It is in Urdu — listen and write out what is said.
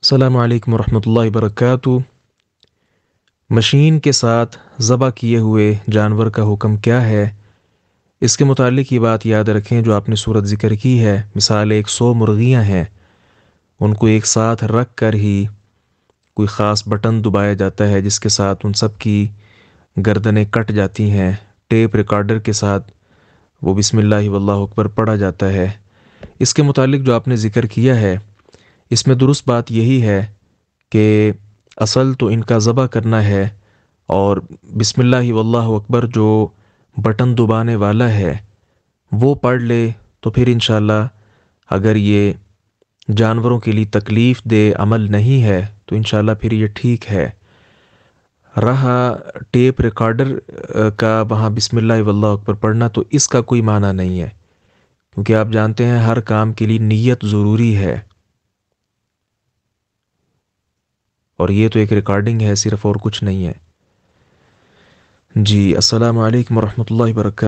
السلام علیکم ورحمۃ اللہ وبرکاتہ۔ مشین کے ساتھ ذبح کیے ہوئے جانور کا حکم کیا ہے؟ اس کے متعلق یہ بات یاد رکھیں جو آپ نے صورت ذکر کی ہے۔ مثال 100 مرغیاں ہیں، ان کو ایک ساتھ رکھ کر ہی کوئی خاص بٹن دبایا جاتا ہے جس کے ساتھ ان سب کی گردنیں کٹ جاتی ہیں۔ ٹیپ ریکارڈر کے ساتھ وہ بسم اللہ واللہ اکبر پڑھا جاتا ہے۔ اس کے متعلق جو آپ نے ذکر کیا ہے، اس میں درست بات یہی ہے کہ اصل تو ان کا ذبح کرنا ہے، اور بسم اللہ واللہ اکبر جو بٹن دبانے والا ہے وہ پڑھ لے تو پھر انشاءاللہ اگر یہ جانوروں کے لیے تکلیف دہ عمل نہیں ہے تو انشاءاللہ پھر یہ ٹھیک ہے۔ رہا ٹیپ ریکارڈر کا وہاں بسم اللہ واللہ اکبر پڑھنا، تو اس کا کوئی معنی نہیں ہے، کیونکہ آپ جانتے ہیں ہر کام کے لیے نیت ضروری ہے، اور یہ تو ایک ریکارڈنگ ہے صرف، اور کچھ نہیں ہے۔ جی السلام علیکم ورحمۃ اللہ وبرکاتہ۔